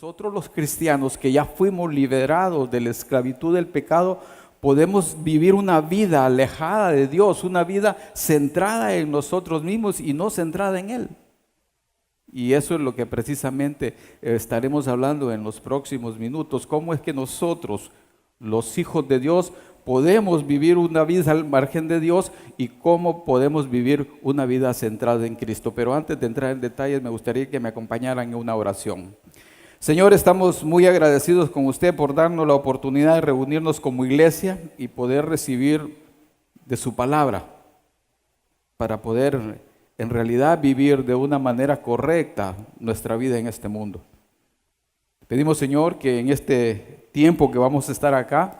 nosotros los cristianos que ya fuimos liberados de la esclavitud del pecado, podemos vivir una vida alejada de Dios, una vida centrada en nosotros mismos y no centrada en Él. Y eso es lo que precisamente estaremos hablando en los próximos minutos. Cómo es que nosotros, los hijos de Dios, podemos vivir una vida al margen de Dios y cómo podemos vivir una vida centrada en Cristo. Pero antes de entrar en detalles, me gustaría que me acompañaran en una oración. Señor, estamos muy agradecidos con usted por darnos la oportunidad de reunirnos como iglesia y poder recibir de su palabra para poder en realidad vivir de una manera correcta nuestra vida en este mundo. Pedimos, Señor, que en este tiempo que vamos a estar acá,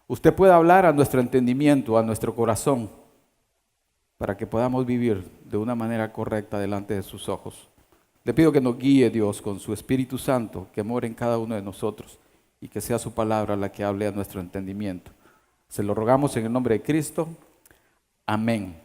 usted pueda hablar a nuestro entendimiento, a nuestro corazón, para que podamos vivir de una manera correcta delante de sus ojos. Le pido que nos guíe, Dios, con su Espíritu Santo, que more en cada uno de nosotros y que sea su palabra la que hable a nuestro entendimiento. Se lo rogamos en el nombre de Cristo. Amén.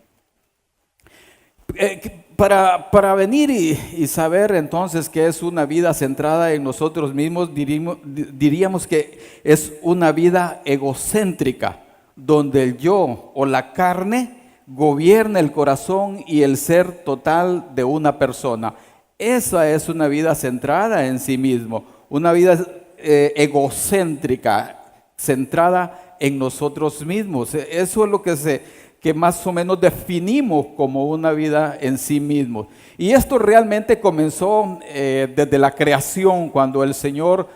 Para venir y saber entonces qué es una vida centrada en nosotros mismos, diríamos que es una vida egocéntrica, donde el yo o la carne gobierna el corazón y el ser total de una persona. Esa es una vida centrada en sí mismo, una vida egocéntrica, centrada en nosotros mismos. Eso es lo que más o menos definimos como una vida en sí mismo. Y esto realmente comenzó desde la creación, cuando el Señor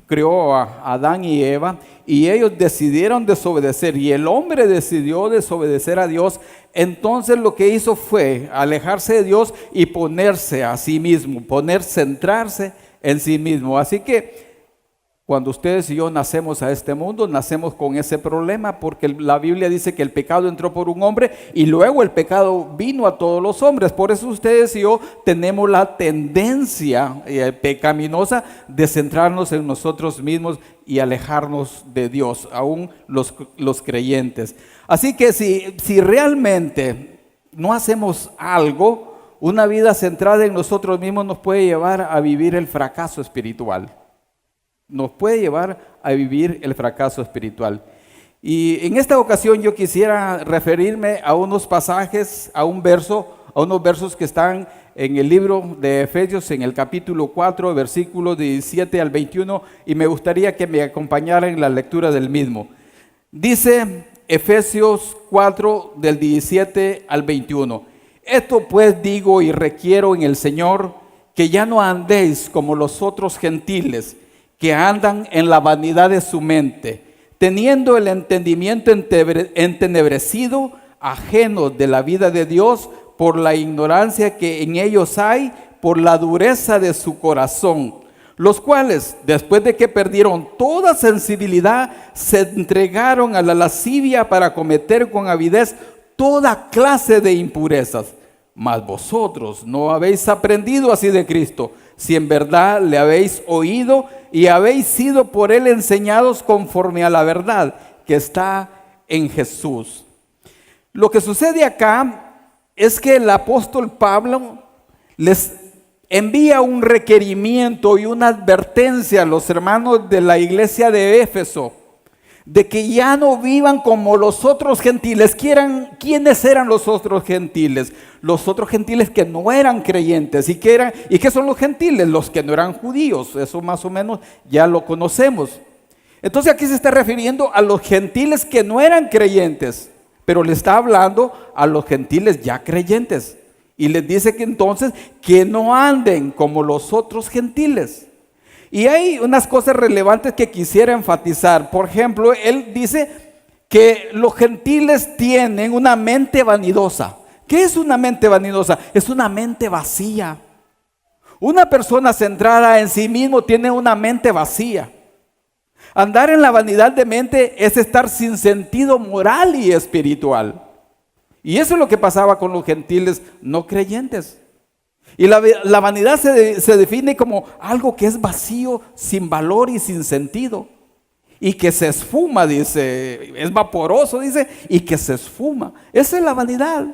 creó a Adán y Eva, y ellos decidieron desobedecer, y el hombre decidió desobedecer a Dios. Entonces lo que hizo fue alejarse de Dios y ponerse a sí mismo, centrarse en sí mismo. Así que cuando ustedes y yo nacemos a este mundo, nacemos con ese problema, porque la Biblia dice que el pecado entró por un hombre y luego el pecado vino a todos los hombres. Por eso ustedes y yo tenemos la tendencia pecaminosa de centrarnos en nosotros mismos y alejarnos de Dios, aún los creyentes. Así que si realmente no hacemos algo, una vida centrada en nosotros mismos nos puede llevar a vivir el fracaso espiritual. Nos puede llevar a vivir el fracaso espiritual. Y en esta ocasión yo quisiera referirme a unos pasajes, a unos versos que están en el libro de Efesios, en el capítulo 4, versículos 17 al 21, y me gustaría que me acompañaran en la lectura del mismo. Dice Efesios 4, del 17 al 21. Esto pues digo y requiero en el Señor, que ya no andéis como los otros gentiles, que andan en la vanidad de su mente, teniendo el entendimiento entenebrecido, ajenos de la vida de Dios, por la ignorancia que en ellos hay, por la dureza de su corazón, los cuales, después de que perdieron toda sensibilidad, se entregaron a la lascivia para cometer con avidez toda clase de impurezas. Mas vosotros no habéis aprendido así de Cristo, si en verdad le habéis oído y habéis sido por él enseñados conforme a la verdad que está en Jesús. Lo que sucede acá es que el apóstol Pablo les envía un requerimiento y una advertencia a los hermanos de la iglesia de Éfeso, de que ya no vivan como los otros gentiles. ¿Quiénes eran los otros gentiles? Los otros gentiles que no eran creyentes. ¿Y qué son los gentiles? Los que no eran judíos. Eso más o menos ya lo conocemos. Entonces aquí se está refiriendo a los gentiles que no eran creyentes, pero le está hablando a los gentiles ya creyentes. Y les dice que entonces que no anden como los otros gentiles. Y hay unas cosas relevantes que quisiera enfatizar. Por ejemplo, él dice que los gentiles tienen una mente vanidosa. ¿Qué es una mente vanidosa? Es una mente vacía. Una persona centrada en sí mismo tiene una mente vacía. Andar en la vanidad de mente es estar sin sentido moral y espiritual. Y eso es lo que pasaba con los gentiles no creyentes. Y la vanidad se define como algo que es vacío, sin valor y sin sentido. Y que se esfuma, dice, es vaporoso, dice, y que se esfuma. Esa es la vanidad.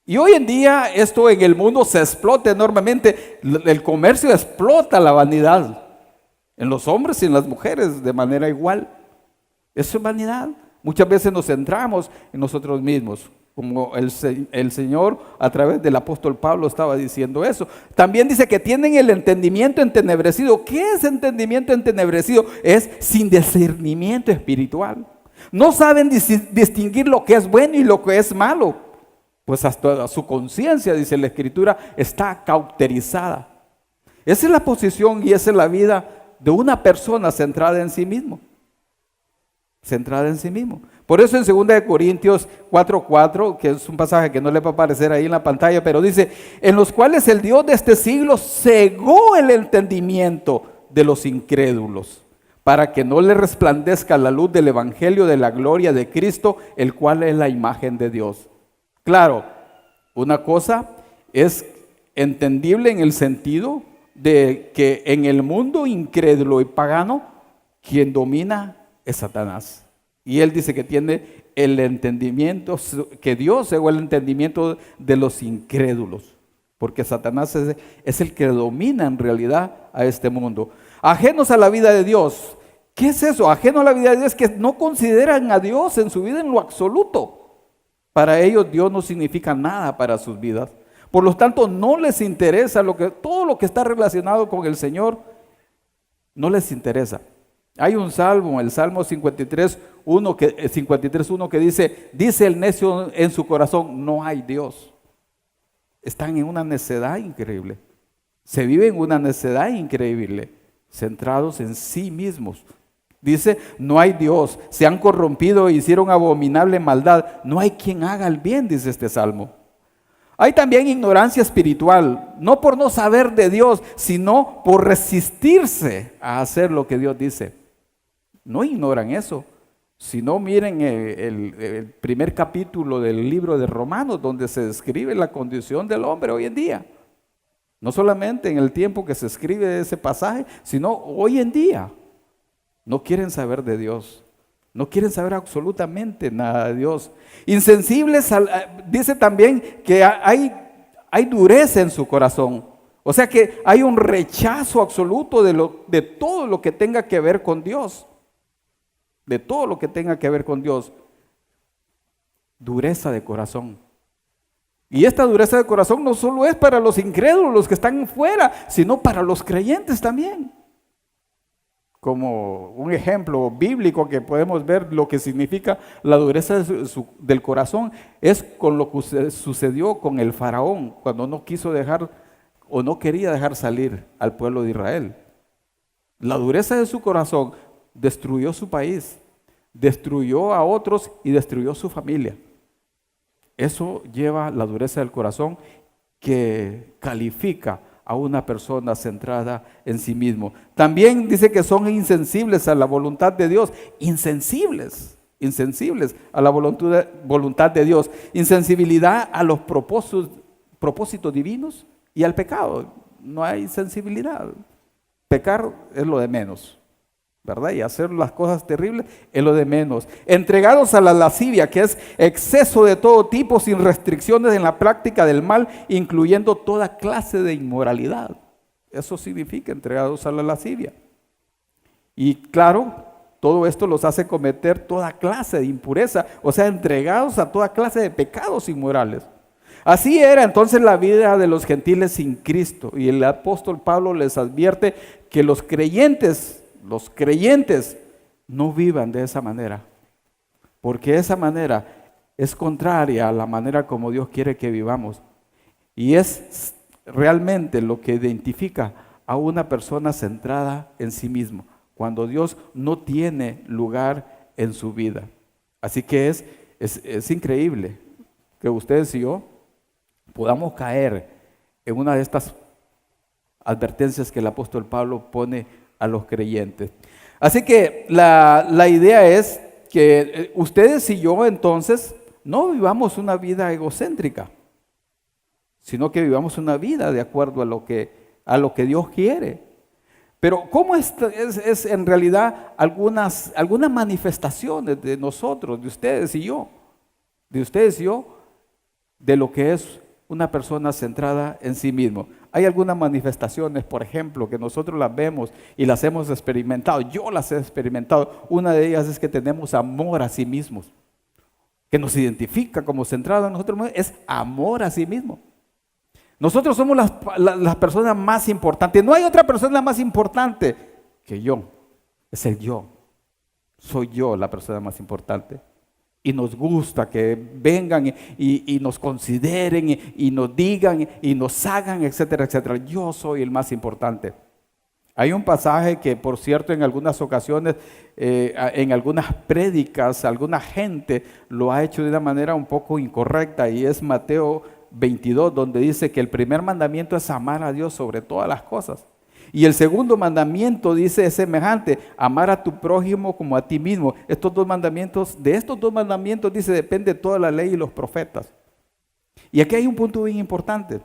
Y hoy en día esto en el mundo se explota enormemente. El comercio explota la vanidad en los hombres y en las mujeres de manera igual. Eso es vanidad. Muchas veces nos centramos en nosotros mismos, como el Señor a través del apóstol Pablo estaba diciendo eso. También dice que tienen el entendimiento entenebrecido. ¿Qué es entendimiento entenebrecido? Es sin discernimiento espiritual. No saben distinguir lo que es bueno y lo que es malo. Pues hasta su conciencia, dice la Escritura, está cauterizada. Esa es la posición y esa es la vida de una persona centrada en sí mismo. Centrada en sí mismo. Por eso en 2 Corintios 4:4, que es un pasaje que no le va a aparecer ahí en la pantalla, pero dice, en los cuales el Dios de este siglo cegó el entendimiento de los incrédulos, para que no le resplandezca la luz del evangelio de la gloria de Cristo, el cual es la imagen de Dios. Claro, una cosa es entendible en el sentido de que en el mundo incrédulo y pagano, quien domina es Satanás. Y él dice que tiene el entendimiento, que Dios cegó el entendimiento de los incrédulos, porque Satanás es el que domina en realidad a este mundo. Ajenos a la vida de Dios. ¿Qué es eso? Ajeno a la vida de Dios es que no consideran a Dios en su vida en lo absoluto. Para ellos Dios no significa nada para sus vidas. Por lo tanto, no les interesa todo lo que está relacionado con el Señor, no les interesa. Hay un salmo, el Salmo 53:1 que dice el necio en su corazón, no hay Dios. Están en una necedad increíble. Se vive en una necedad increíble, centrados en sí mismos. Dice, no hay Dios, se han corrompido e hicieron abominable maldad. No hay quien haga el bien, dice este salmo. Hay también ignorancia espiritual, no por no saber de Dios, sino por resistirse a hacer lo que Dios dice. No ignoran eso, sino miren el primer capítulo del libro de Romanos, donde se describe la condición del hombre hoy en día. No solamente en el tiempo que se escribe ese pasaje, sino hoy en día. No quieren saber de Dios. No quieren saber absolutamente nada de Dios. Insensibles, dice también que hay dureza en su corazón. O sea que hay un rechazo absoluto de todo lo que tenga que ver con Dios. De todo lo que tenga que ver con Dios. Dureza de corazón. Y esta dureza de corazón no solo es para los incrédulos, los que están fuera, sino para los creyentes también. Como un ejemplo bíblico que podemos ver lo que significa la dureza del corazón, es con lo que sucedió con el faraón, cuando no quiso dejar o no quería dejar salir al pueblo de Israel. La dureza de su corazón destruyó su país, destruyó a otros y destruyó su familia. Eso lleva la dureza del corazón que califica a una persona centrada en sí mismo. También dice que son insensibles a la voluntad de Dios. Insensibles a la voluntad de Dios. Insensibilidad a los propósitos divinos y al pecado. No hay sensibilidad. Pecar es lo de menos, ¿verdad? Y hacer las cosas terribles es lo de menos. Entregados a la lascivia, que es exceso de todo tipo, sin restricciones en la práctica del mal, incluyendo toda clase de inmoralidad. Eso significa entregados a la lascivia. Y claro, todo esto los hace cometer toda clase de impureza, o sea, entregados a toda clase de pecados inmorales. Así era entonces la vida de los gentiles sin Cristo. Y el apóstol Pablo les advierte que los creyentes no vivan de esa manera, porque esa manera es contraria a la manera como Dios quiere que vivamos, y es realmente lo que identifica a una persona centrada en sí mismo, cuando Dios no tiene lugar en su vida. Así que es increíble que ustedes y yo podamos caer en una de estas advertencias que el apóstol Pablo pone a los creyentes. Así que la idea es que ustedes y yo entonces no vivamos una vida egocéntrica, sino que vivamos una vida de acuerdo a lo que Dios quiere. Pero ¿cómo es en realidad algunas manifestaciones de nosotros, de ustedes y yo, de lo que es una persona centrada en sí mismo. Hay algunas manifestaciones, por ejemplo, que nosotros las vemos y las hemos experimentado. Yo las he experimentado. Una de ellas es que tenemos amor a sí mismos, que nos identifica como centrado en nosotros mismos, es amor a sí mismo. Nosotros somos las personas más importantes. No hay otra persona más importante que yo. Es el yo. Soy yo la persona más importante. Y nos gusta que vengan y nos consideren y nos digan y nos hagan, etcétera, etcétera. Yo soy el más importante. Hay un pasaje que, por cierto, en algunas ocasiones, en algunas prédicas, alguna gente lo ha hecho de una manera un poco incorrecta, y es Mateo 22, donde dice que el primer mandamiento es amar a Dios sobre todas las cosas. Y el segundo mandamiento dice es semejante, amar a tu prójimo como a ti mismo. De estos dos mandamientos dice, depende toda la ley y los profetas. Y aquí hay un punto bien importante.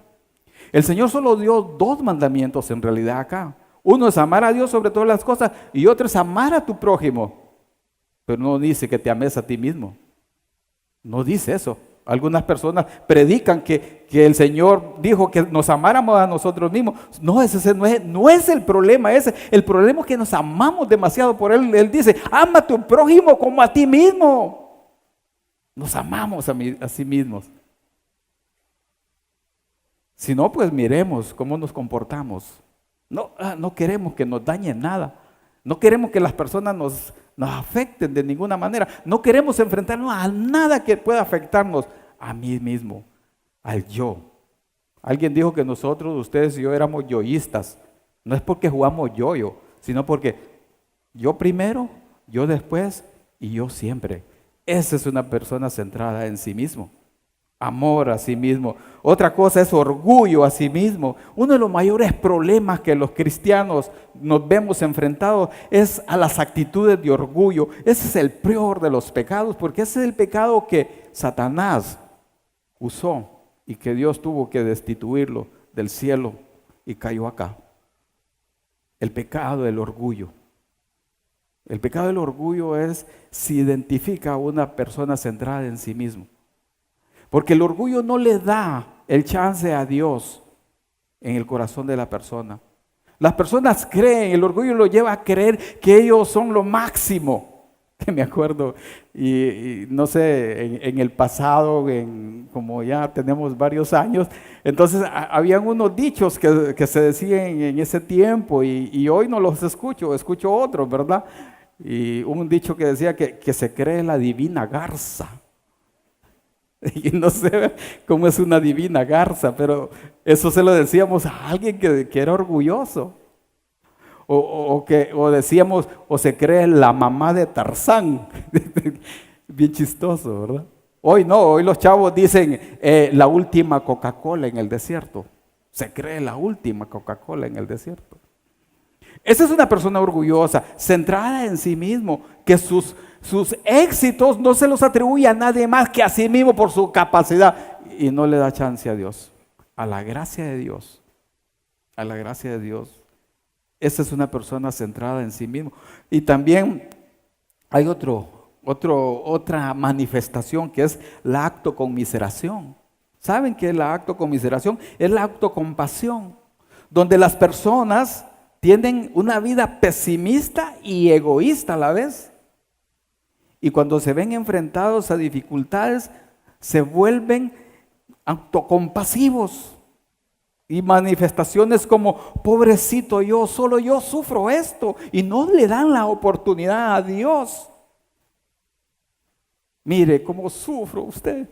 El Señor solo dio dos mandamientos en realidad acá. Uno es amar a Dios sobre todas las cosas y otro es amar a tu prójimo. Pero no dice que te ames a ti mismo. No dice eso. Algunas personas predican que el Señor dijo que nos amáramos a nosotros mismos. No, ese no es el problema. El problema es que nos amamos demasiado por Él. Él dice, ama a tu prójimo como a ti mismo. Nos amamos a sí mismos. Si no, pues miremos cómo nos comportamos. No queremos que nos dañen nada. No queremos que las personas nos afecten de ninguna manera. No queremos enfrentarnos a nada que pueda afectarnos. A mí mismo, al yo. Alguien dijo que nosotros, ustedes y yo, éramos yoístas. No es porque jugamos yo-yo, sino porque yo primero, yo después y yo siempre. Esa es una persona centrada en sí mismo. Amor a sí mismo. Otra cosa es orgullo a sí mismo. Uno de los mayores problemas que los cristianos nos vemos enfrentados es a las actitudes de orgullo. Ese es el peor de los pecados, porque ese es el pecado que Satanás usó y que Dios tuvo que destituirlo del cielo y cayó acá. El pecado del orgullo. El pecado del orgullo es si identifica a una persona centrada en sí mismo. Porque el orgullo no le da el chance a Dios en el corazón de la persona. Las personas creen, el orgullo lo lleva a creer que ellos son lo máximo. Que me acuerdo, y no sé, en el pasado, como ya tenemos varios años, entonces habían unos dichos que se decían en ese tiempo y hoy no los escucho otros, ¿verdad? Y un dicho que decía que se cree la divina garza. Y no sé cómo es una divina garza, pero eso se lo decíamos a alguien que era orgulloso. O decíamos, o se cree la mamá de Tarzán. Bien chistoso, ¿verdad? Hoy no, hoy los chavos dicen la última Coca-Cola en el desierto. Se cree la última Coca-Cola en el desierto. Esa es una persona orgullosa, centrada en sí mismo, que sus éxitos no se los atribuye a nadie más que a sí mismo por su capacidad. Y no le da chance a Dios, a la gracia de Dios, a la gracia de Dios. Esa es una persona centrada en sí mismo. Y también hay otra manifestación que es la autoconmiseración. ¿Saben qué es la autoconmiseración? Es la autocompasión, donde las personas tienen una vida pesimista y egoísta a la vez. Y cuando se ven enfrentados a dificultades, se vuelven autocompasivos. Y manifestaciones como, pobrecito yo, solo yo sufro esto. Y no le dan la oportunidad a Dios. Mire cómo sufro usted.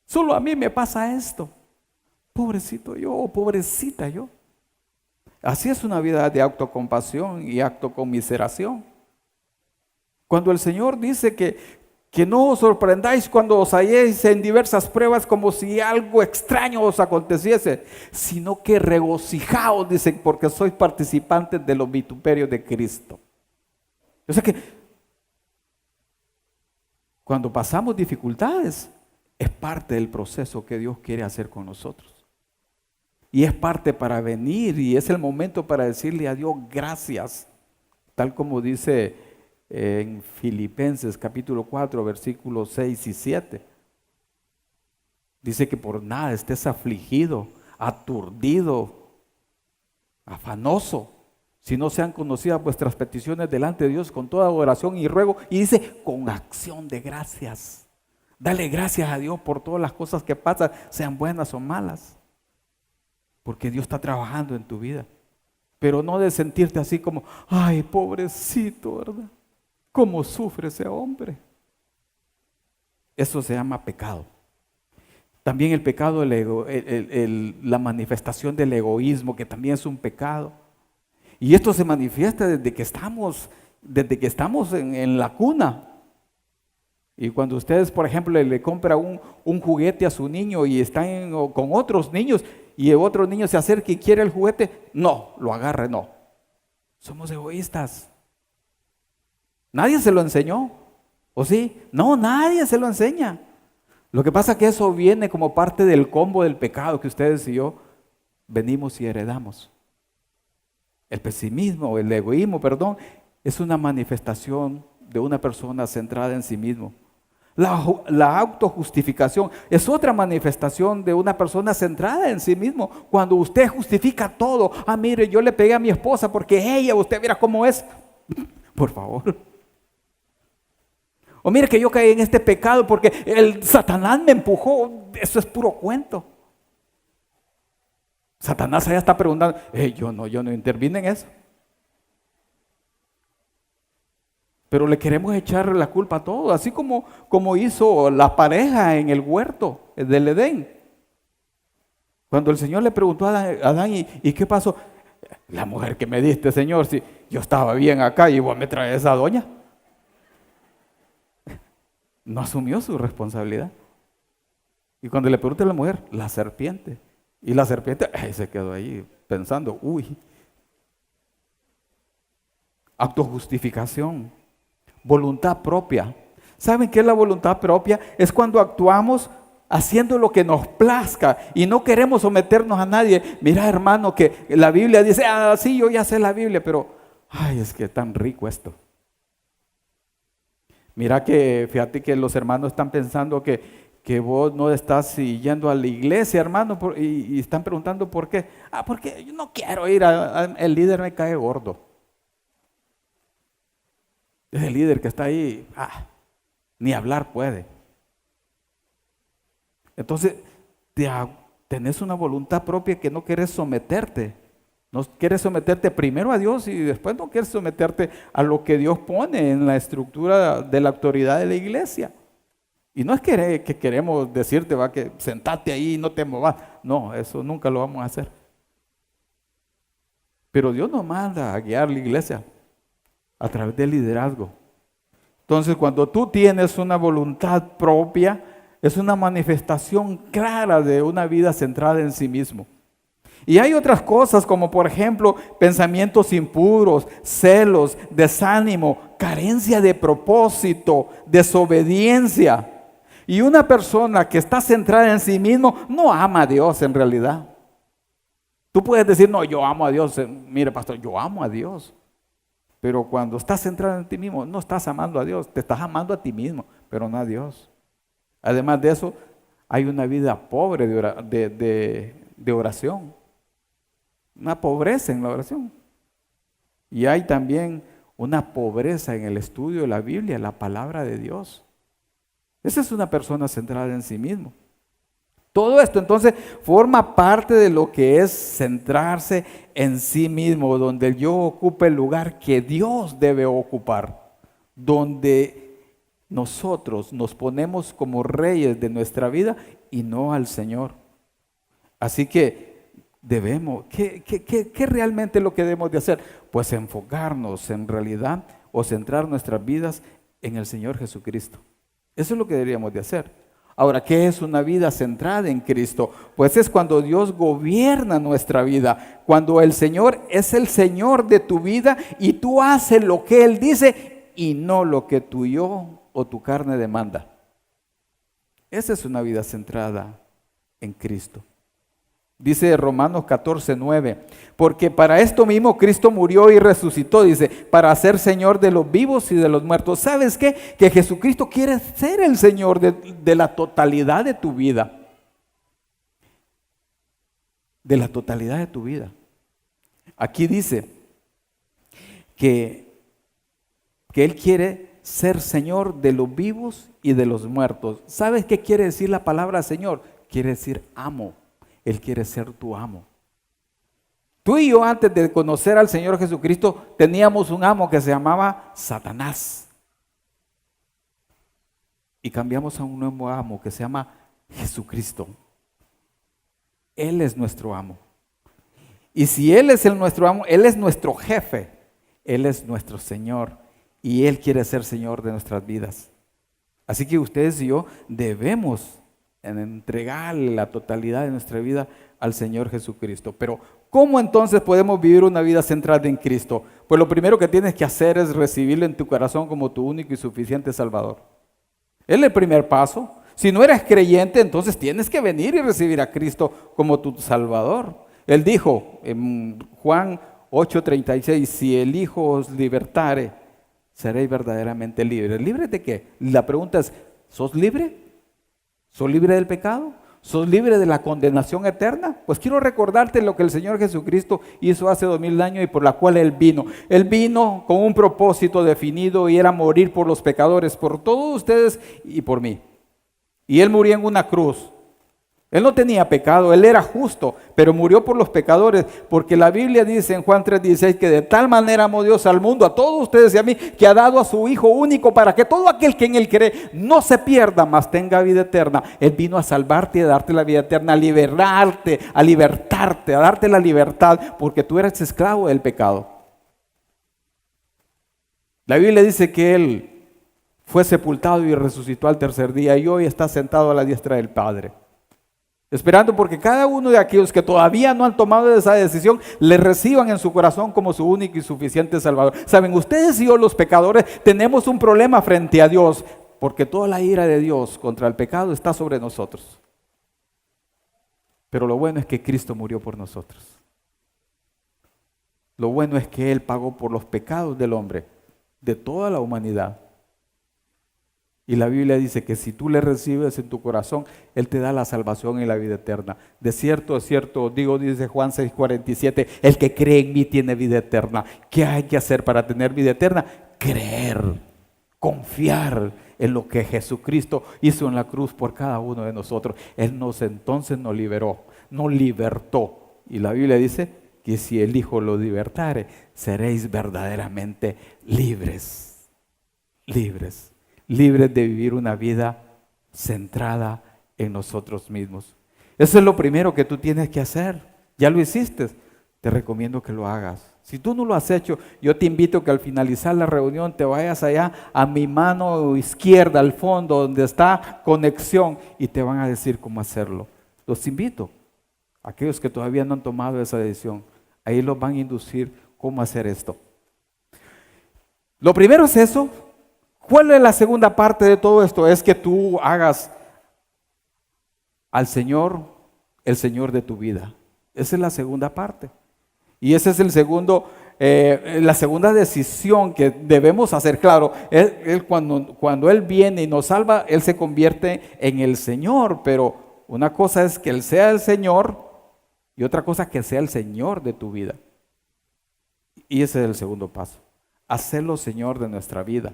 Solo a mí me pasa esto. Pobrecito yo, pobrecita yo. Así es una vida de autocompasión y autoconmiseración. Cuando el Señor dice que no os sorprendáis cuando os halléis en diversas pruebas como si algo extraño os aconteciese, sino que regocijaos, dicen, porque sois participantes de los vituperios de Cristo. O sea que cuando pasamos dificultades, es parte del proceso que Dios quiere hacer con nosotros. Y es parte para venir y es el momento para decirle a Dios gracias, tal como dice en Filipenses capítulo 4, versículos 6 y 7. Dice que por nada estés afligido, aturdido, afanoso, si no sean conocidas vuestras peticiones delante de Dios con toda oración y ruego. Y dice, con acción de gracias. Dale gracias a Dios por todas las cosas que pasan, sean buenas o malas. Porque Dios está trabajando en tu vida. Pero no de sentirte así como, ay, pobrecito, ¿verdad? ¿Cómo sufre ese hombre? Eso se llama pecado. También el pecado, la manifestación del egoísmo, que también es un pecado. Y esto se manifiesta desde que estamos en la cuna. Y cuando ustedes, por ejemplo, le compran un juguete a su niño y están con otros niños y el otro niño se acerca y quiere el juguete, no, lo agarre, no. Somos egoístas. Nadie se lo enseñó, ¿o sí? No, nadie se lo enseña. Lo que pasa es que eso viene como parte del combo del pecado que ustedes y yo venimos y heredamos. El pesimismo, el egoísmo, perdón, es una manifestación de una persona centrada en sí mismo. La autojustificación es otra manifestación de una persona centrada en sí mismo. Cuando usted justifica todo, mire, yo le pegué a mi esposa porque ella, usted mira cómo es. Por favor. O mire que yo caí en este pecado porque el Satanás me empujó. Eso es puro cuento. Satanás allá está preguntando, yo no intervine en eso. Pero le queremos echar la culpa a todo, así como hizo la pareja en el huerto del Edén. Cuando el Señor le preguntó a Adán, ¿y qué pasó? La mujer que me diste, Señor, si yo estaba bien acá y vos me traes esa doña. No asumió su responsabilidad. Y cuando le pregunta a la mujer, la serpiente. Y la serpiente se quedó ahí pensando, autojustificación, voluntad propia. ¿Saben qué es la voluntad propia? Es cuando actuamos haciendo lo que nos plazca y no queremos someternos a nadie. Mira, hermano, que la Biblia dice, sí, yo ya sé la Biblia, pero, es que es tan rico esto. Mira que, fíjate que los hermanos están pensando que vos no estás yendo a la iglesia, hermano, y están preguntando por qué. Porque yo no quiero ir, el líder me cae gordo. Es el líder que está ahí, ni hablar puede. Entonces, tenés una voluntad propia que no querés someterte. No quieres someterte primero a Dios y después no quieres someterte a lo que Dios pone en la estructura de la autoridad de la iglesia. Y no es que queremos decirte, que sentate ahí y no te movas. No, eso nunca lo vamos a hacer. Pero Dios nos manda a guiar la iglesia a través del liderazgo. Entonces, cuando tú tienes una voluntad propia, es una manifestación clara de una vida centrada en sí mismo. Y hay otras cosas como por ejemplo pensamientos impuros, celos, desánimo, carencia de propósito, desobediencia. Y una persona que está centrada en sí mismo no ama a Dios en realidad. Tú puedes decir, no, yo amo a Dios. Mire, pastor, yo amo a Dios. Pero cuando estás centrado en ti mismo, no estás amando a Dios, te estás amando a ti mismo, pero no a Dios. Además de eso, hay una vida pobre de oración. Una pobreza en la oración. Y hay también una pobreza en el estudio de la Biblia, la palabra de Dios. Esa es una persona centrada en sí mismo. Todo esto entonces forma parte de lo que es centrarse en sí mismo, donde yo ocupe el lugar que Dios debe ocupar, donde nosotros nos ponemos como reyes de nuestra vida y no al Señor. Así que debemos, ¿qué realmente es lo que debemos de hacer? Pues enfocarnos en realidad o centrar nuestras vidas en el Señor Jesucristo. Eso es lo que deberíamos de hacer. Ahora, ¿qué es una vida centrada en Cristo? Pues es cuando Dios gobierna nuestra vida, cuando el Señor es el Señor de tu vida y tú haces lo que Él dice y no lo que tu yo o tu carne demanda. Esa es una vida centrada en Cristo. Dice Romanos 14:9, porque para esto mismo Cristo murió y resucitó, dice, para ser Señor de los vivos y de los muertos. ¿Sabes qué? Que Jesucristo quiere ser el Señor de la totalidad de tu vida. de la totalidad de tu vida. Aquí dice que Él quiere ser Señor de los vivos y de los muertos. ¿Sabes qué quiere decir la palabra Señor? Quiere decir amo. Él quiere ser tu amo. Tú y yo, antes de conocer al Señor Jesucristo, teníamos un amo que se llamaba Satanás. Y cambiamos a un nuevo amo que se llama Jesucristo. Él es nuestro amo. Y si Él es nuestro amo, Él es nuestro jefe. Él es nuestro Señor. Y Él quiere ser Señor de nuestras vidas. Así que ustedes y yo debemos entregarle la totalidad de nuestra vida al Señor Jesucristo. Pero ¿cómo entonces podemos vivir una vida centrada en Cristo? Pues lo primero que tienes que hacer es recibirlo en tu corazón como tu único y suficiente Salvador. Él es el primer paso. Si no eres creyente, entonces tienes que venir y recibir a Cristo como tu Salvador. Él dijo en Juan 8:36, si el Hijo os libertare, seréis verdaderamente libres. ¿Libres de qué? La pregunta es, ¿sos libre? ¿Sos libre del pecado? ¿Sos libre de la condenación eterna? Pues quiero recordarte lo que el Señor Jesucristo hizo hace 2000 años y por la cual Él vino. Él vino con un propósito definido y era morir por los pecadores, por todos ustedes y por mí. Y Él murió en una cruz. Él no tenía pecado, Él era justo, pero murió por los pecadores, porque la Biblia dice en Juan 3:16 que de tal manera amó Dios al mundo, a todos ustedes y a mí, que ha dado a su Hijo único para que todo aquel que en Él cree no se pierda, mas tenga vida eterna. Él vino a salvarte y a darte la vida eterna, a liberarte, a libertarte, a darte la libertad, porque tú eres esclavo del pecado. La Biblia dice que Él fue sepultado y resucitó al tercer día y hoy está sentado a la diestra del Padre. Esperando porque cada uno de aquellos que todavía no han tomado esa decisión, le reciban en su corazón como su único y suficiente Salvador. Saben, ustedes y yo los pecadores tenemos un problema frente a Dios, porque toda la ira de Dios contra el pecado está sobre nosotros. Pero lo bueno es que Cristo murió por nosotros. Lo bueno es que Él pagó por los pecados del hombre, de toda la humanidad. Y la Biblia dice que si tú le recibes en tu corazón, Él te da la salvación y la vida eterna. De cierto, digo, dice Juan 6:47, el que cree en mí tiene vida eterna. ¿Qué hay que hacer para tener vida eterna? Creer, confiar en lo que Jesucristo hizo en la cruz por cada uno de nosotros. Él entonces nos liberó, nos libertó. Y la Biblia dice que si el Hijo lo libertare, seréis verdaderamente libres. Libres. Libres de vivir una vida centrada en nosotros mismos. Eso es lo primero que tú tienes que hacer. Ya lo hiciste, te recomiendo que lo hagas. Si tú no lo has hecho, yo te invito a que al finalizar la reunión te vayas allá a mi mano izquierda, al fondo, donde está conexión, y te van a decir cómo hacerlo. Los invito, aquellos que todavía no han tomado esa decisión, ahí los van a inducir cómo hacer esto. Lo primero es eso. ¿Cuál es la segunda parte de todo esto? Es que tú hagas al Señor el Señor de tu vida. Esa es la segunda parte. Y ese es la segunda decisión que debemos hacer. Claro, cuando Él viene y nos salva, Él se convierte en el Señor. Pero una cosa es que Él sea el Señor y otra cosa que sea el Señor de tu vida. Y ese es el segundo paso. Hacerlo Señor de nuestra vida.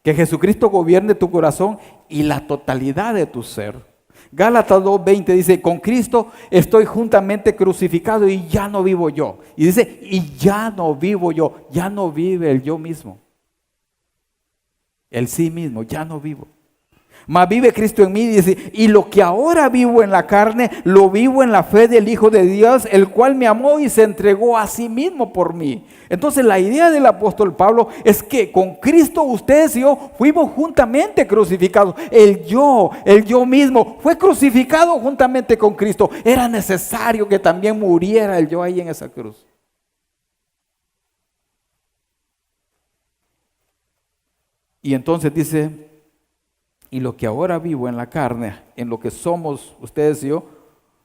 Que Jesucristo gobierne tu corazón y la totalidad de tu ser. Gálatas 2:20 dice, con Cristo estoy juntamente crucificado y ya no vivo yo. Y dice, y ya no vivo yo, ya no vive el yo mismo. El sí mismo, ya no vivo. Mas vive Cristo en mí, dice, y lo que ahora vivo en la carne, lo vivo en la fe del Hijo de Dios, el cual me amó y se entregó a sí mismo por mí. Entonces la idea del apóstol Pablo es que con Cristo ustedes y yo fuimos juntamente crucificados. El yo mismo fue crucificado juntamente con Cristo. Era necesario que también muriera el yo ahí en esa cruz. Y entonces dice, y lo que ahora vivo en la carne, en lo que somos ustedes y yo,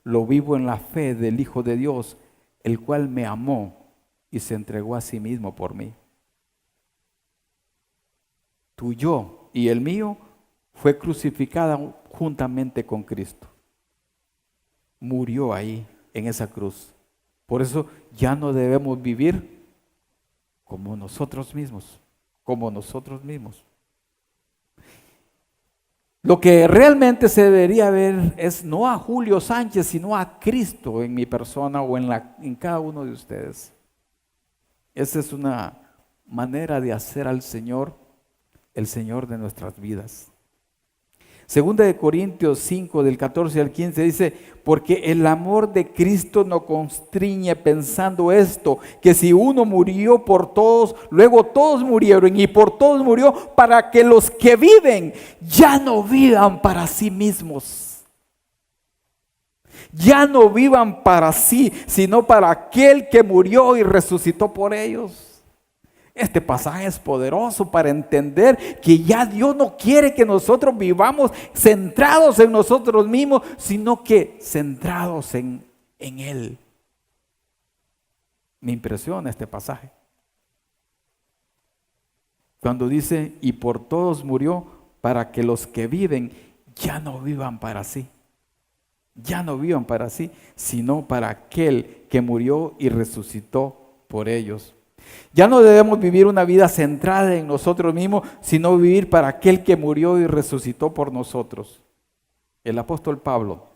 lo vivo en la fe del Hijo de Dios, el cual me amó y se entregó a sí mismo por mí. Tu yo y el mío fue crucificada juntamente con Cristo. Murió ahí en esa cruz. Por eso ya no debemos vivir como nosotros mismos, Lo que realmente se debería ver es no a Julio Sánchez, sino a Cristo en mi persona o en cada uno de ustedes. Esa es una manera de hacer al Señor el Señor de nuestras vidas. Segunda de Corintios 5, del 14 al 15 dice, porque el amor de Cristo nos constriñe pensando esto, que si uno murió por todos, luego todos murieron y por todos murió para que los que viven ya no vivan para sí mismos. Ya no vivan para sí, sino para aquel que murió y resucitó por ellos. Este pasaje es poderoso para entender que ya Dios no quiere que nosotros vivamos centrados en nosotros mismos, sino que centrados en Él. Me impresiona este pasaje. Cuando dice, y por todos murió, para que los que viven ya no vivan para sí. Ya no vivan para sí, sino para aquel que murió y resucitó por ellos. Ya no debemos vivir una vida centrada en nosotros mismos, sino vivir para aquel que murió y resucitó por nosotros. El apóstol Pablo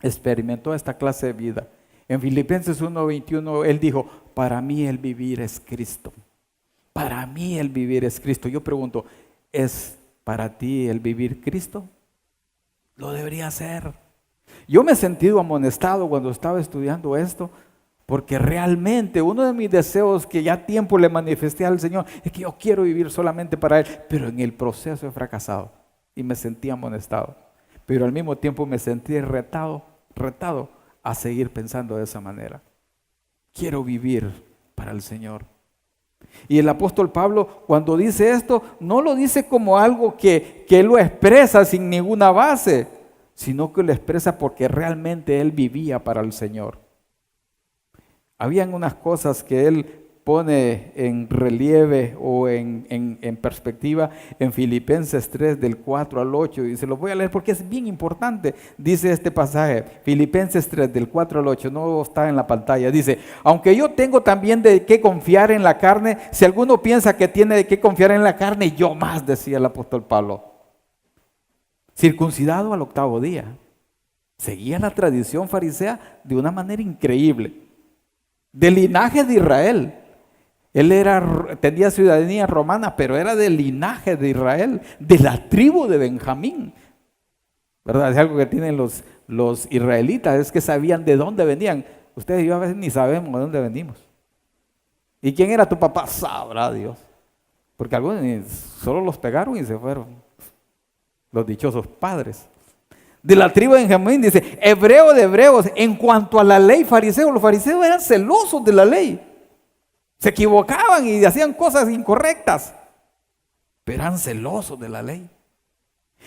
experimentó esta clase de vida. En Filipenses 1:21 él dijo, para mí el vivir es Cristo. Para mí el vivir es Cristo. Yo pregunto, ¿es para ti el vivir Cristo? Lo debería ser. Yo me he sentido amonestado cuando estaba estudiando esto, porque realmente uno de mis deseos que ya tiempo le manifesté al Señor es que yo quiero vivir solamente para Él, pero en el proceso he fracasado y me sentí amonestado. Pero al mismo tiempo me sentí retado a seguir pensando de esa manera. Quiero vivir para el Señor. Y el apóstol Pablo, cuando dice esto, no lo dice como algo que él lo expresa sin ninguna base, sino que lo expresa porque realmente él vivía para el Señor. Habían unas cosas que él pone en relieve o en perspectiva en Filipenses 3 del 4 al 8 y se los voy a leer porque es bien importante. Dice este pasaje, Filipenses 3 del 4 al 8, no está en la pantalla, dice, aunque yo tengo también de qué confiar en la carne, si alguno piensa que tiene de qué confiar en la carne, yo más, decía el apóstol Pablo. Circuncidado al 8º día, seguía la tradición farisea de una manera increíble, del linaje de Israel. Él tenía ciudadanía romana, pero era del linaje de Israel, de la tribu de Benjamín. ¿Verdad? Es algo que tienen los israelitas, es que sabían de dónde venían. Ustedes y yo a veces ni sabemos de dónde venimos. ¿Y quién era tu papá? Sabrá Dios. Porque algunos solo los pegaron y se fueron. Los dichosos padres. De la tribu de Benjamín, dice, hebreo de hebreos. En cuanto a la ley fariseo, los fariseos eran celosos de la ley. Se equivocaban y hacían cosas incorrectas, pero eran celosos de la ley.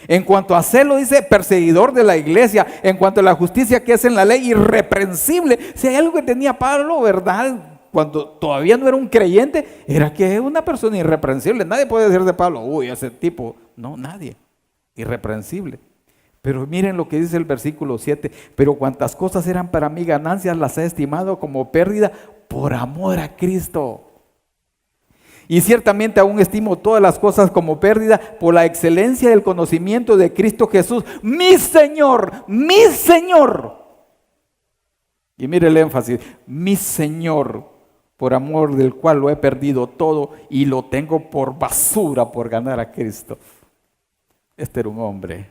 En cuanto a celo, dice, perseguidor de la iglesia. En cuanto a la justicia que es en la ley, irreprensible. Si hay algo que tenía Pablo, ¿verdad? Cuando todavía no era un creyente, era que es una persona irreprensible. Nadie puede decir de Pablo, uy, ese tipo. No, nadie. Irreprensible. Pero miren lo que dice el versículo 7. Pero cuantas cosas eran para mí ganancias, las he estimado como pérdida por amor a Cristo. Y ciertamente aún estimo todas las cosas como pérdida por la excelencia del conocimiento de Cristo Jesús, mi Señor, mi Señor. Y mire el énfasis, mi Señor, por amor del cual lo he perdido todo y lo tengo por basura por ganar a Cristo. Este era un hombre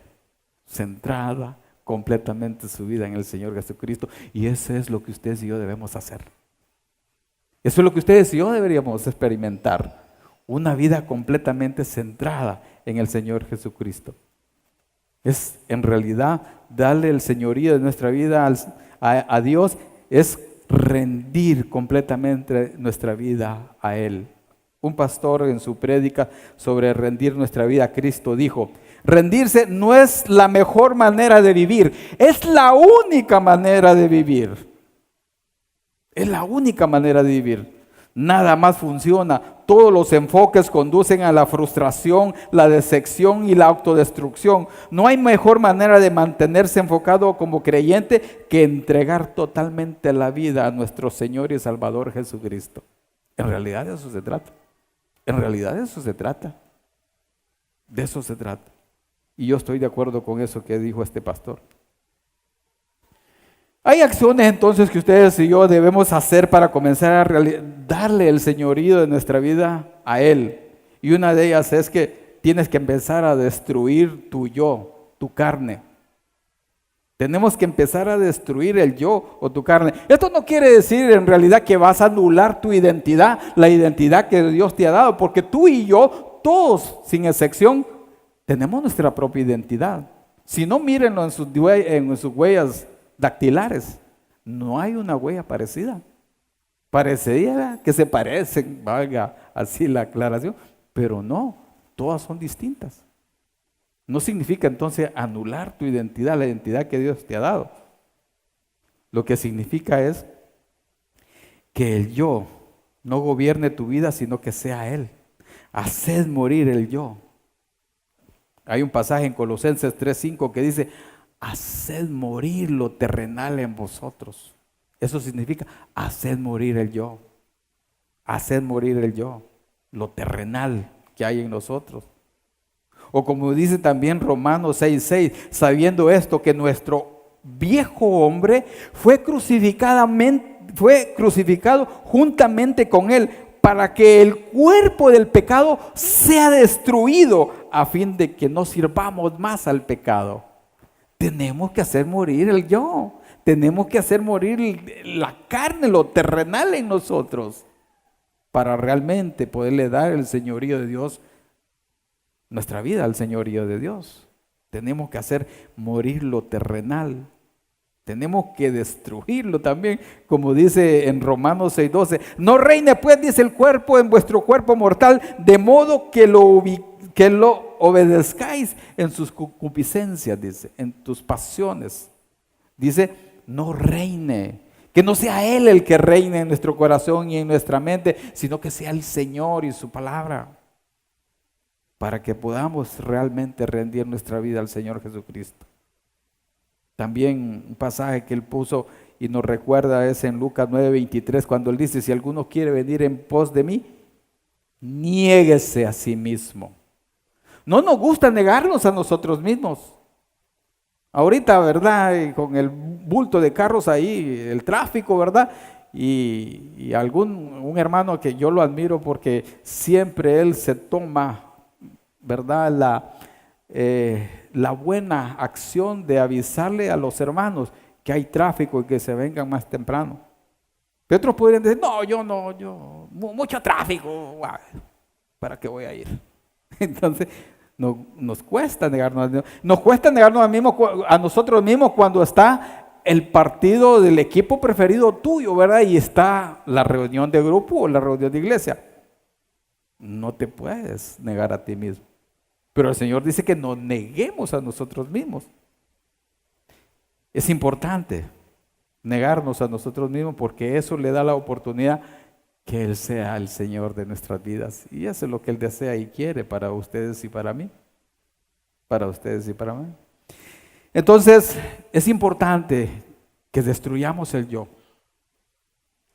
centrada completamente su vida en el Señor Jesucristo, y eso es lo que ustedes y yo debemos hacer. Eso es lo que ustedes y yo deberíamos experimentar, una vida completamente centrada en el Señor Jesucristo. Es en realidad darle el señorío de nuestra vida a Dios, es rendir completamente nuestra vida a Él. Un pastor en su prédica sobre rendir nuestra vida a Cristo dijo, rendirse no es la mejor manera de vivir, es la única manera de vivir. Es la única manera de vivir. Nada más funciona. Todos los enfoques conducen a la frustración, la decepción y la autodestrucción. No hay mejor manera de mantenerse enfocado como creyente que entregar totalmente la vida a nuestro Señor y Salvador Jesucristo. En realidad de eso se trata. En realidad de eso se trata. De eso se trata. Y yo estoy de acuerdo con eso que dijo este pastor. Hay acciones entonces que ustedes y yo debemos hacer para comenzar a darle el señorío de nuestra vida a Él. Y una de ellas es que tienes que empezar a destruir tu yo, tu carne. Tenemos que empezar a destruir el yo o tu carne. Esto no quiere decir en realidad que vas a anular tu identidad, la identidad que Dios te ha dado, porque tú y yo, todos sin excepción, tenemos nuestra propia identidad. Si no, mírenlo en sus huellas dactilares. No hay una huella parecida. Parecería que se parecen, valga así la aclaración, pero no, todas son distintas. No significa entonces anular tu identidad, la identidad que Dios te ha dado. Lo que significa es que el yo no gobierne tu vida, sino que sea Él. Haced morir el yo. Hay un pasaje en Colosenses 3:5 que dice: haced morir lo terrenal en vosotros. Eso significa haced morir el yo. Haced morir el yo, lo terrenal que hay en nosotros. O como dice también Romanos 6:6, sabiendo esto, que nuestro viejo hombre fue crucificado juntamente con él, para que el cuerpo del pecado sea destruido, a fin de que no sirvamos más al pecado. Tenemos que hacer morir el yo. Tenemos que hacer morir la carne, lo terrenal en nosotros, para realmente poderle dar el señorío de Dios, nuestra vida al señorío de Dios. Tenemos que hacer morir lo terrenal. Tenemos que destruirlo también, como dice en Romanos 6:12. No reine pues, dice, el cuerpo en vuestro cuerpo mortal, de modo que lo obedezcáis en sus concupiscencias, dice, en tus pasiones. Dice, no reine, que no sea Él el que reine en nuestro corazón y en nuestra mente, sino que sea el Señor y su palabra, para que podamos realmente rendir nuestra vida al Señor Jesucristo. También un pasaje que Él puso y nos recuerda es en Lucas 9:23, cuando Él dice: si alguno quiere venir en pos de mí, niéguese a sí mismo. No nos gusta negarnos a nosotros mismos. Ahorita, ¿verdad? Y con el bulto de carros ahí, el tráfico, ¿verdad? Y un hermano que yo lo admiro porque siempre él se toma, ¿verdad? La buena acción de avisarle a los hermanos que hay tráfico y que se vengan más temprano. Pero otros podrían decir: yo, mucho tráfico, ¿para qué voy a ir? Entonces, nos cuesta negarnos a nosotros mismos cuando está el partido del equipo preferido tuyo, ¿verdad? Y está la reunión de grupo o la reunión de iglesia. No te puedes negar a ti mismo. Pero el Señor dice que nos neguemos a nosotros mismos. Es importante negarnos a nosotros mismos porque eso le da la oportunidad que Él sea el Señor de nuestras vidas. Y eso es lo que Él desea y quiere para ustedes y para mí. Para ustedes y para mí. Entonces, es importante que destruyamos el yo.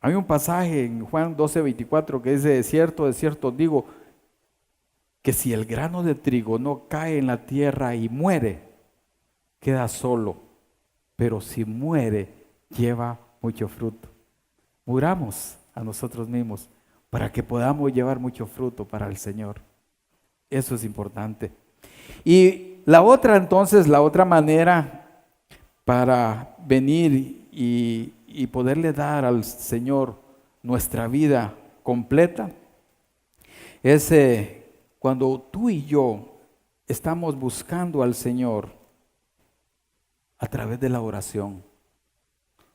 Hay un pasaje en Juan 12:24 que dice: de cierto digo, que si el grano de trigo no cae en la tierra y muere, queda solo, pero si muere, lleva mucho fruto. Muramos a nosotros mismos para que podamos llevar mucho fruto para el Señor. Eso es importante. Y la otra manera para venir y poderle dar al Señor nuestra vida completa es cuando tú y yo estamos buscando al Señor a través de la oración.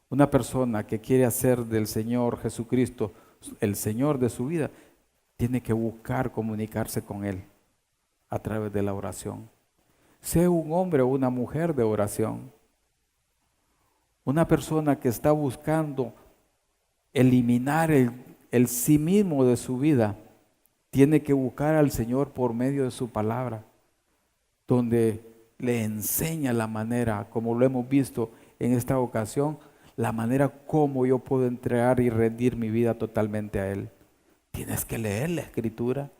Una persona que quiere hacer del Señor Jesucristo el Señor de su vida, tiene que buscar comunicarse con Él a través de la oración. Sea un hombre o una mujer de oración. Una persona que está buscando eliminar el el sí mismo de su vida, tiene que buscar al Señor por medio de su palabra, donde le enseña la manera, como lo hemos visto en esta ocasión, la manera como yo puedo entregar y rendir mi vida totalmente a Él. Tienes que leer la Escritura.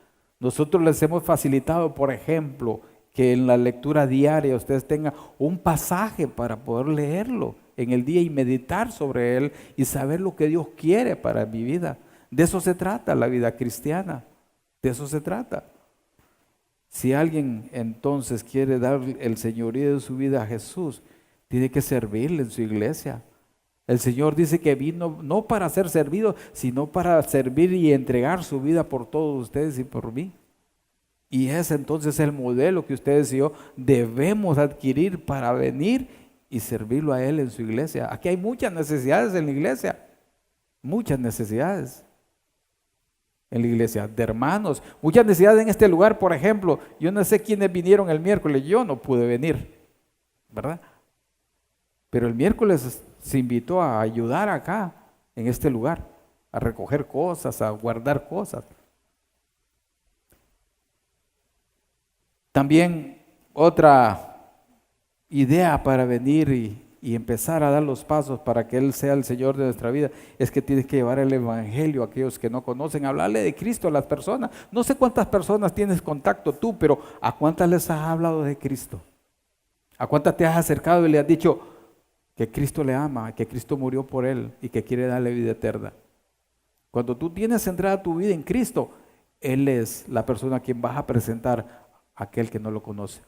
Nosotros les hemos facilitado, por ejemplo, que en la lectura diaria ustedes tengan un pasaje para poder leerlo en el día y meditar sobre él y saber lo que Dios quiere para mi vida. De eso se trata la vida cristiana, de eso se trata. Si alguien entonces quiere dar el señorío de su vida a Jesús, tiene que servirle en su iglesia. El Señor dice que vino no para ser servido, sino para servir y entregar su vida por todos ustedes y por mí. Y ese entonces es el modelo que ustedes y yo debemos adquirir para venir y servirlo a Él en su iglesia. Aquí hay muchas necesidades en la iglesia, muchas necesidades en la iglesia, de hermanos, muchas necesidades en este lugar. Por ejemplo, yo no sé quiénes vinieron el miércoles, yo no pude venir, ¿verdad? Pero el miércoles se invitó a ayudar acá, en este lugar, a recoger cosas, a guardar cosas. También otra idea para venir y empezar a dar los pasos para que Él sea el Señor de nuestra vida es que tienes que llevar el Evangelio a aquellos que no conocen, hablarle de Cristo a las personas. No sé cuántas personas tienes contacto tú, pero ¿a cuántas les has hablado de Cristo? ¿A cuántas te has acercado y le has dicho que Cristo le ama, que Cristo murió por él y que quiere darle vida eterna? Cuando tú tienes centrada tu vida en Cristo, Él es la persona a quien vas a presentar a aquel que no lo conoce.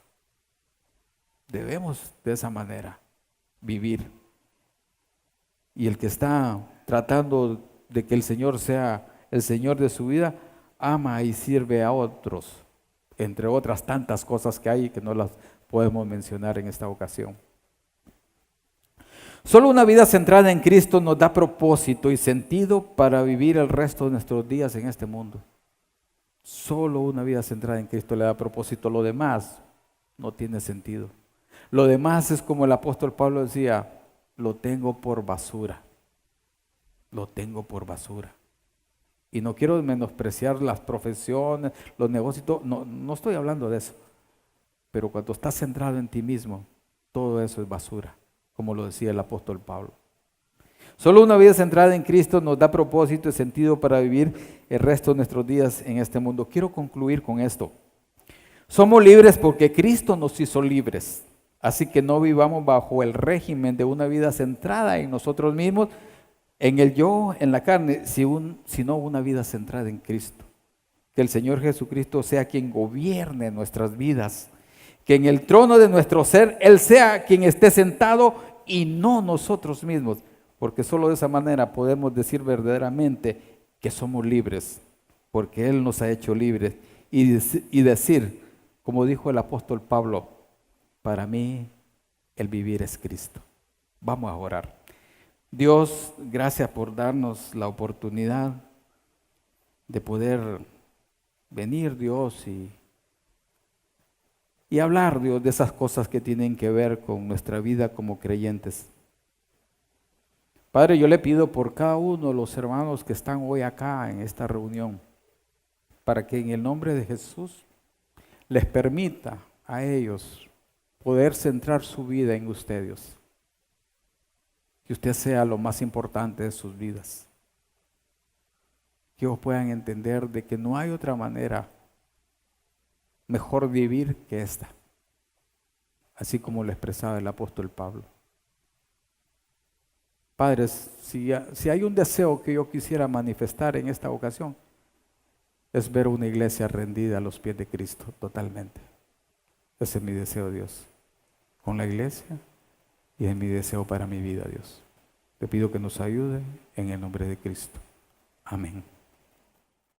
Debemos de esa manera vivir. Y el que está tratando de que el Señor sea el Señor de su vida, ama y sirve a otros, entre otras tantas cosas que hay que no las podemos mencionar en esta ocasión. Solo una vida centrada en Cristo nos da propósito y sentido para vivir el resto de nuestros días en este mundo. Solo una vida centrada en Cristo le da propósito. Lo demás no tiene sentido. Lo demás es como el apóstol Pablo decía, lo tengo por basura. Lo tengo por basura. Y no quiero menospreciar las profesiones, los negocios, no estoy hablando de eso. Pero cuando estás centrado en ti mismo, todo eso es basura, como lo decía el apóstol Pablo. Solo una vida centrada en Cristo nos da propósito y sentido para vivir el resto de nuestros días en este mundo. Quiero concluir con esto. Somos libres porque Cristo nos hizo libres. Así que no vivamos bajo el régimen de una vida centrada en nosotros mismos, en el yo, en la carne, sino una vida centrada en Cristo. Que el Señor Jesucristo sea quien gobierne nuestras vidas. Que en el trono de nuestro ser, Él sea quien esté sentado y no nosotros mismos. Porque solo de esa manera podemos decir verdaderamente que somos libres. Porque Él nos ha hecho libres. Y decir, como dijo el apóstol Pablo, para mí el vivir es Cristo. Vamos a orar. Dios, gracias por darnos la oportunidad de poder venir, Dios, y hablar, Dios, de esas cosas que tienen que ver con nuestra vida como creyentes. Padre, yo le pido por cada uno de los hermanos que están hoy acá en esta reunión, para que en el nombre de Jesús les permita a ellos poder centrar su vida en usted, Dios. Que usted sea lo más importante de sus vidas. Que ellos puedan entender de que no hay otra manera mejor vivir que esta. Así como lo expresaba el apóstol Pablo. Padre, si hay un deseo que yo quisiera manifestar en esta ocasión, es ver una iglesia rendida a los pies de Cristo totalmente. Ese es mi deseo, Dios, con la iglesia y es mi deseo para mi vida, Dios. Te pido que nos ayude en el nombre de Cristo. Amén.